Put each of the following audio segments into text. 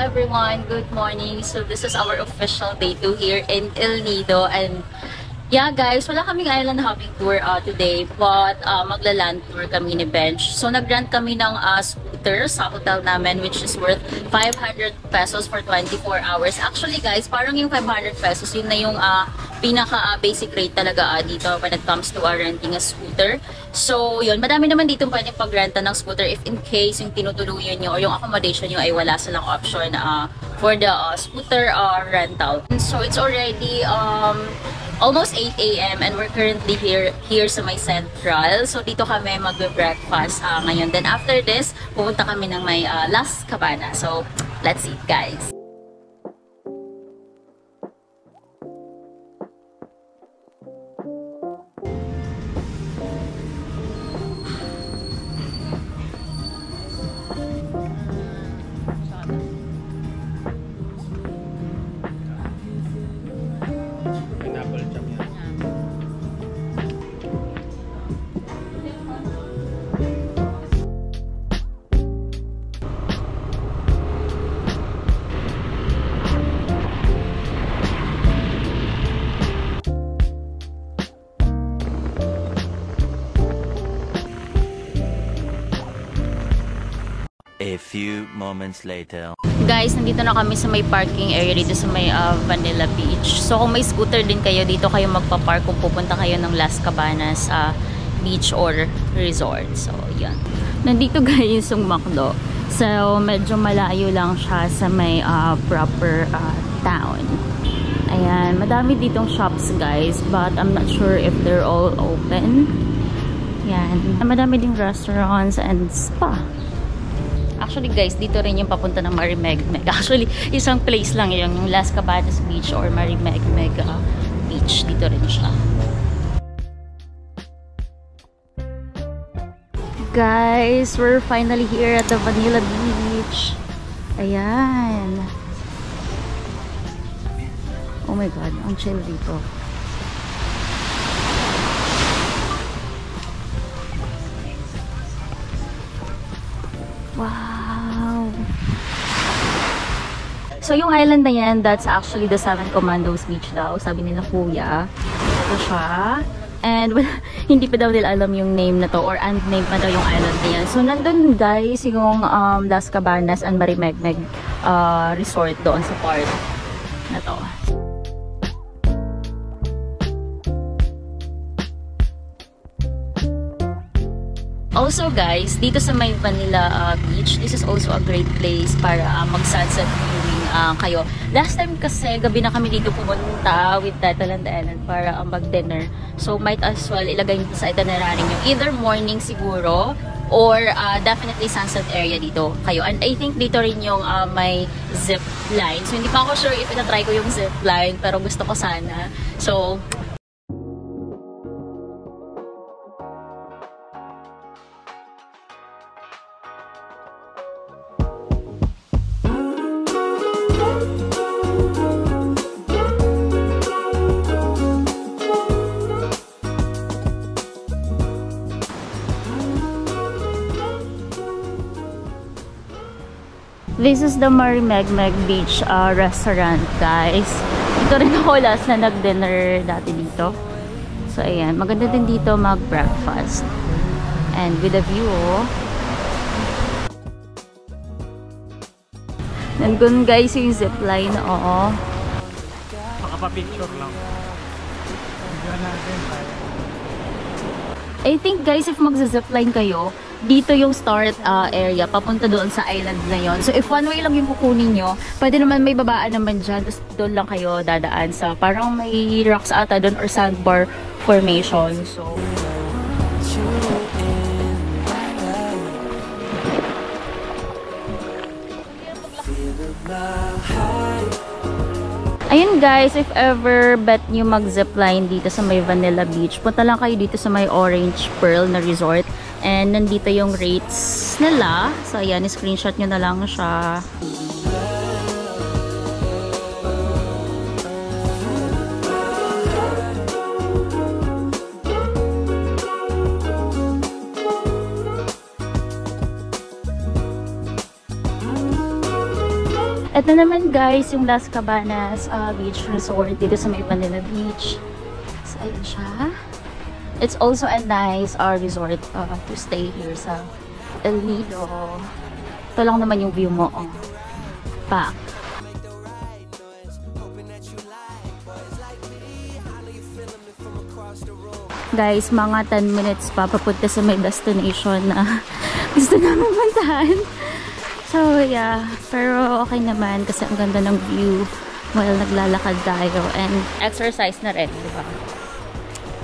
everyone, good morning. So this is our official day 2 here in El Nido, and yeah guys, wala kaming island hopping tour today, but magla-land tour kami ni Bench. So nag-rent kami ng scooter sa hotel namin, which is worth 500 pesos for 24 hours. Actually guys, parang yung 500 pesos, yun na yung pinaka-basic rate talaga dito when it comes to renting a scooter. So yun, madami naman dito pwedeng pagrenta ng scooter if in case yung tinutuluyan nyo or yung accommodation nyo ay wala silang option for the scooter rental. So it's already almost 8 AM and we're currently here sa may Central. So dito kami magbe-breakfast ngayon. Then after this, pupunta kami ng may Las Cabanas. So let's eat guys. A few moments later. Guys, nandito na kami sa may parking area dito sa may Vanilla Beach. So kung may scooter din kayo, dito kayo magpa-park kung pupunta kayo ng Las Cabanas Beach or Resort. So yan. Nandito guys yung McDo. So medyo malayo lang siya sa may proper town. Ayan, madami ditong shops guys, but I'm not sure if they're all open. Yan. Madami ding restaurants and spa. Actually guys, dito rin yung papunta ng Marimegmeg. Actually, isang place lang yung Las Cabanas Beach or Marimegmeg Beach. Dito rin siya. Guys, we're finally here at the Vanilla Beach. Ayan. Oh my God, ang chill dito. Wow! So, yung island na yan, that's actually the Seven Commandos Beach daw. Sabi nila kuya. Ito siya. And hindi pa daw nila alam yung name na to or unnamed pa daw yung island na yan. So, nandun guys yung Las Cabanas and Marimegmeg resort doon sa part na to. Also guys, dito sa may Vanilla Beach, this is also a great place para mag-sunset viewing kayo. Last time kasi, gabi na kami dito pumunta with Tataland Island para mag-dinner. So might as well ilagay nyo sa itinerary nyo. Either morning siguro, or definitely sunset area dito kayo. And I think dito rin yung may zip line. So hindi pa ako sure if ina-try ko yung zip line, pero gusto ko sana. So, this is the Marimegmeg Beach restaurant, guys. Dito rin ako last na nag-dinner dati dito. So, ayan. Maganda din dito mag-breakfast. And with a view, nandun guys yung zipline, oo. Makapapicture lang. I think guys, if mag-zipline kayo, dito yung start area, papunta doon sa island na yon. So if one way lang yung kukunin nyo, pwede naman may babaan naman dyan, tapos doon lang kayo dadaan sa parang may rocks ata doon or sandbar formation. So ayun guys, if ever bet nyo mag-zipline dito sa may Vanilla Beach, punta lang kayo dito sa may Orange Pearl na resort. And nandito yung rates nila. So ayan, screenshot nyo na lang siya. Ito naman guys, yung Las Cabanas Beach Resort dito sa may Manila Beach. So, ayun siya. It's also a nice resort to stay here sa El Nido. Ito lang naman yung view mo. Oh. Back. Guys, mga 10 minutes pa papunta sa may destination na gusto namin puntahan. So, yeah. Pero okay naman kasi ang ganda ng view while naglalakad tayo. And exercise na rin, diba?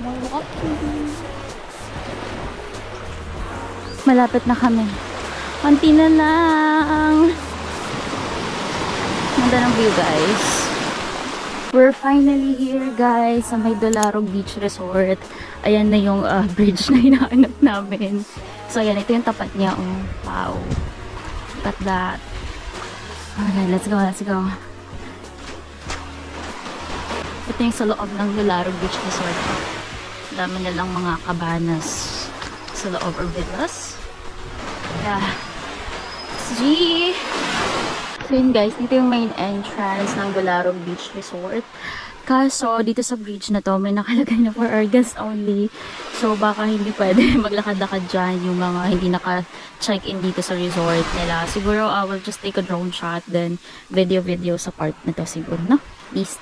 More walking. Malapit na kami. Konti na lang. Ganda ng view, guys. We're finally here, guys, sa may Dolarog Beach Resort. Ayan na yung bridge na hinahanap namin. So, ayan. Ito yung tapat niya. Oh, wow. Look at that. Okay, let's go, let's go. Ito yung sa loob ng Dolarog Beach Resort. Dami nilang mga cabanas sa loob or villas. Yeah. G! So yun guys, dito yung main entrance ng Dolarog Beach Resort. Kaso, dito sa bridge na to, may nakalagay na for our guests only. So, baka hindi pwede maglakad-lakad dyan yung mga hindi naka-check-in dito sa resort nila. Siguro, we'll just take a drone shot, then video sa part na to siguro, no? Peace.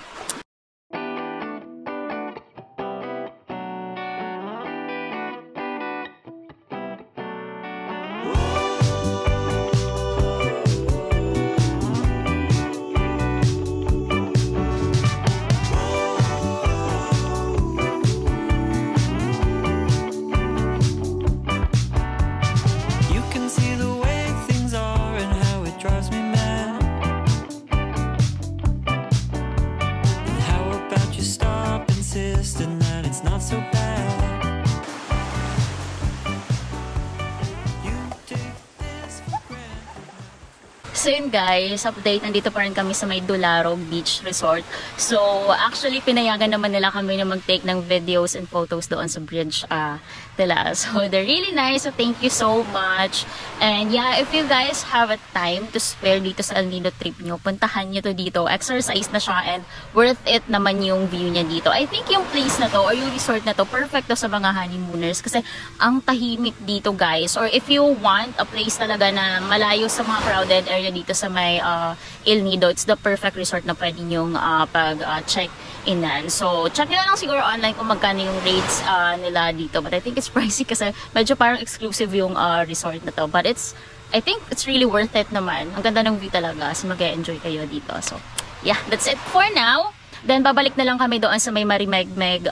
So yun guys, update, nandito pa rin kami sa may Dolarog Beach Resort. So actually pinayagan naman nila kami na mag-take ng videos and photos doon sa bridge nila. So they're really nice, so thank you so much. And yeah, if you guys have a time to spare dito sa El Nido trip nyo, puntahan nyo to dito. Exercise na siya and worth it naman yung view niya dito. I think yung place na to or yung resort na to, perfect to sa mga honeymooners kasi ang tahimik dito guys. Or if you want a place talaga na malayo sa mga crowded area dito sa may El Nido, it's the perfect resort na pwede nyong pag-check-inan. So, check nyo lang siguro online kung magkano yung rates nila dito. But I think it's pricey kasi medyo parang exclusive yung resort na to. But I think it's really worth it naman. Ang ganda ng view talaga. So, mag-enjoy kayo dito. So, yeah, that's it for now. Then, babalik na lang kami doon sa may Marimegmeg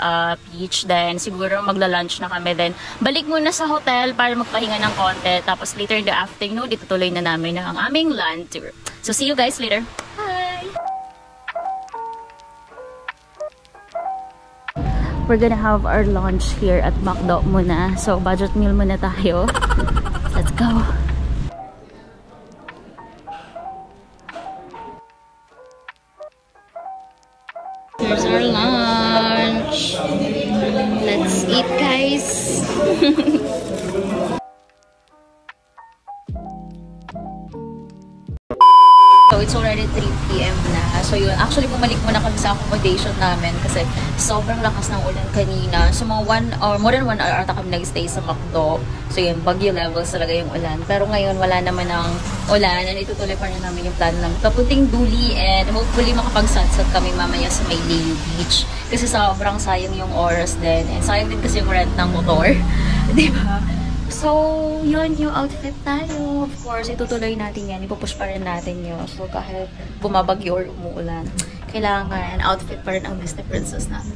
beach. Then, siguro magla-lunch na kami. Then, balik muna sa hotel para magpahinga ng konti. Tapos, later in the afternoon, dito tuloy na namin ang aming land tour. So, see you guys later. Bye! We're gonna have our lunch here at McDo muna. So, budget meal muna tayo. Let's go! Here's our lunch. Let's eat, guys. So, it's already 3 PM na. So, yun. Actually, bumalik muna kami sa accommodation namin kasi sobrang lakas ng ulan kanina. So, mga more than 1 hour ata kami nag-stay sa McDo. So, yun. Bagyo levels talaga yung ulan. Pero ngayon, wala naman ng ulan. And itutuloy pa rin namin yung plan namin. Papunting Duli and hopefully makapag-sunset kami mamaya sa may Layu Beach. Kasi sobrang sayang yung oras din. And sayang din kasi yung rent ng motor. Diba? So, yun yung outfit tayo. Of course, itutuloy natin yan. Ipupush pa rin natin yun. So, kahit bumabagyo or umuulan, kailangan outfit pa rin ang Disney Princess natin.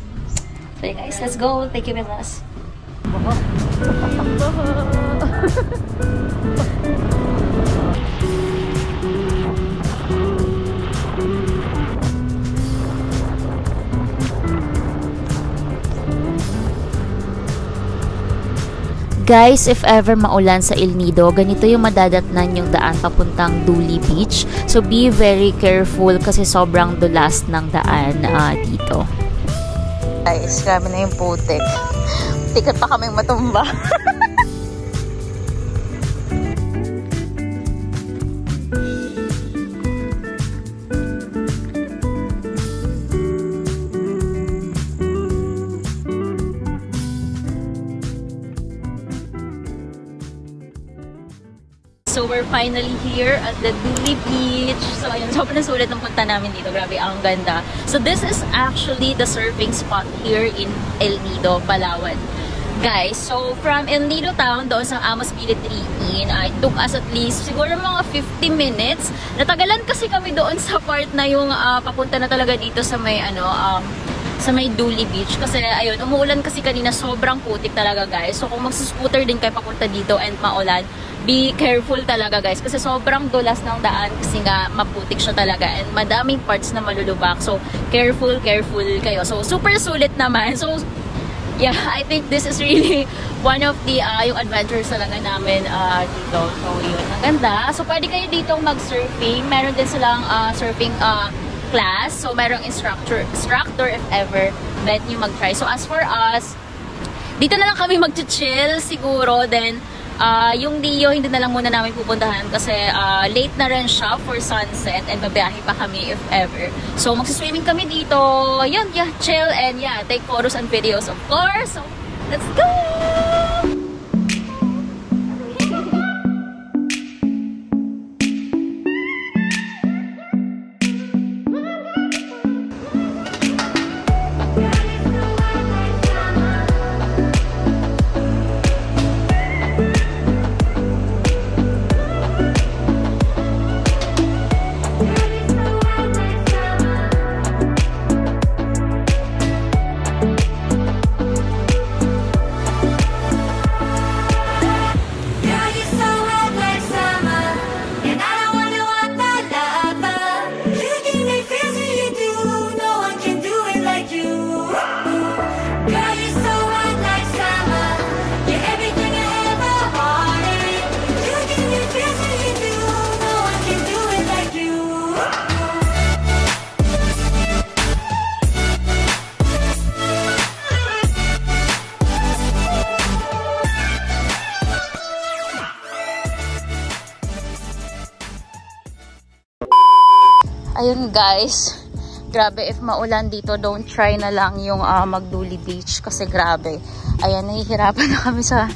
So, yeah, guys, let's go. Thank you, Milas. Guys, if ever maulan sa El Nido, ganito yung madadatnan yung daan papuntang Duli Beach. So, be very careful kasi sobrang dulas ng daan dito. Guys, grabe na yung putik. Tikat pa kaming matumba. So we're finally here at the Duli Beach. So ayun, sobrang sulit ng punta namin dito. Grabe, ang ganda. So this is actually the surfing spot here in El Nido, Palawan. Guys, so from El Nido town doon sa Amos Military Inn, it took us at least siguro mga 50 minutes. Natagalan kasi kami doon sa part na yung papunta na talaga dito sa may sa may Duli Beach. Kasi ayun, umuulan kasi kanina, sobrang putik talaga guys. So kung magsuscooter din kayo papunta dito and maulan, be careful talaga guys. Kasi sobrang dulas ng daan kasi nga maputik siya talaga. And madaming parts na malulubak. So careful kayo. So super sulit naman. So yeah, I think this is really one of the yung adventures talaga namin dito. So yun, ang ganda. So pwede kayo dito mag-surfing. Meron din silang surfing class. So, merong instructor if ever bet nyo mag-try. So, as for us, dito na lang kami mag-chill siguro. Then, yung Dio, hindi na lang muna namin pupuntahan kasi late na rin siya for sunset and babiyahe pa kami if ever. So, magsiswimming kami dito. Yun, yeah, chill and yeah, take photos and videos of course. So, let's go! Ayun guys, grabe, if maulan dito, don't try na lang yung Magduli Beach kasi grabe. Ayan, nahihirapan na kami sa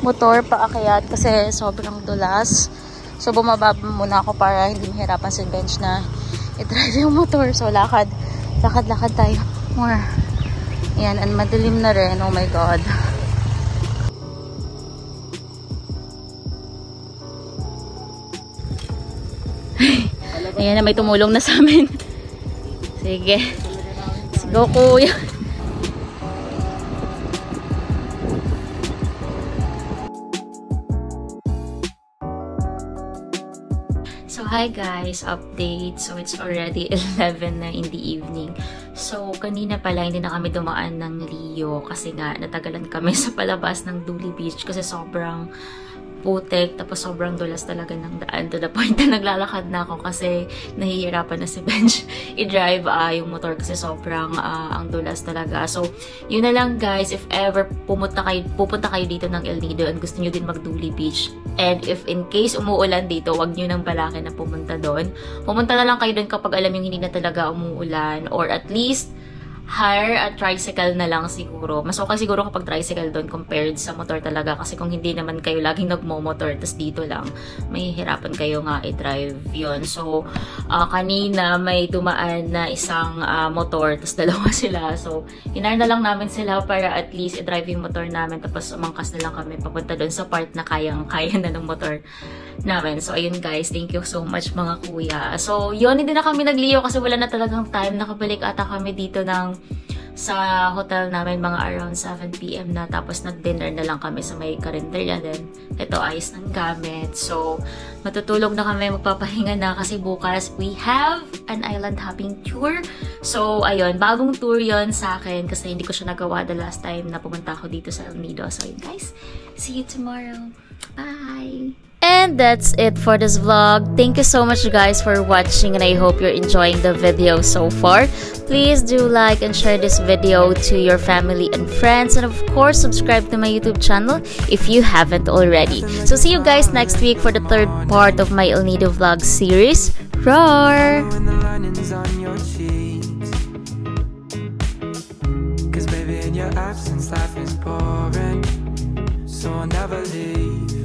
motor paakyat kasi sobrang dulas. So bumaba muna ako para hindi mahirapan si Bench na i-drive yung motor. So lakad tayo more. Ayan, and madilim na rin, oh my god. Ayan na, may tumulong na sa amin. Sige. Let's go, kuya. So, hi guys. Update. So, it's already 11 na in the evening. So, kanina pala hindi na kami dumaan ng Leo kasi nga natagalan kami sa palabas ng Duli Beach kasi sobrang putik, tapos sobrang dulas talaga ng daan to the point na naglalakad na ako kasi nahihirapan na si Bench i-drive yung motor kasi sobrang ang dulas talaga. So, yun na lang guys, if ever pupunta kayo dito ng El Nido and gusto nyo din mag-Duli Beach, and if in case umuulan dito, wag nyo nang balakin na pumunta doon. Pumunta na lang kayo doon kapag alam yung hindi na talaga umuulan, or at least hire a tricycle na lang siguro. Mas okay siguro kapag tricycle doon compared sa motor talaga. Kasi kung hindi naman kayo laging nagmo-motor, tas dito lang, may hirapan kayo nga i-drive yun. So, kanina may tumaan na isang motor, tas dalawa sila. So, hinar na lang namin sila para at least i-drive yung motor namin. Tapos umangkas na lang kami papunta doon sa part na kayang-kaya na ng motor namin. So, ayun guys, thank you so much mga kuya. So, yun, hindi na kami nagliyo kasi wala na talagang time. Nakabalik ata kami dito sa hotel namin mga around 7 PM na. Tapos nag-dinner na lang kami sa may karinderya. Then, ito, ayos ng gamit. So, matutulog na kami, magpapahinga na kasi bukas we have an island hopping tour. So, ayun, bagong tour yon sa akin kasi hindi ko siya nagawa the last time na pumunta ako dito sa El Nido. So, yun guys, see you tomorrow. Bye! And that's it for this vlog. Thank you so much guys for watching and I hope you're enjoying the video so far. Please do like and share this video to your family and friends, and of course subscribe to my YouTube channel if you haven't already. So see you guys next week for the third part of my El Nido vlog series. Roar! Life is boring, so I'll never leave.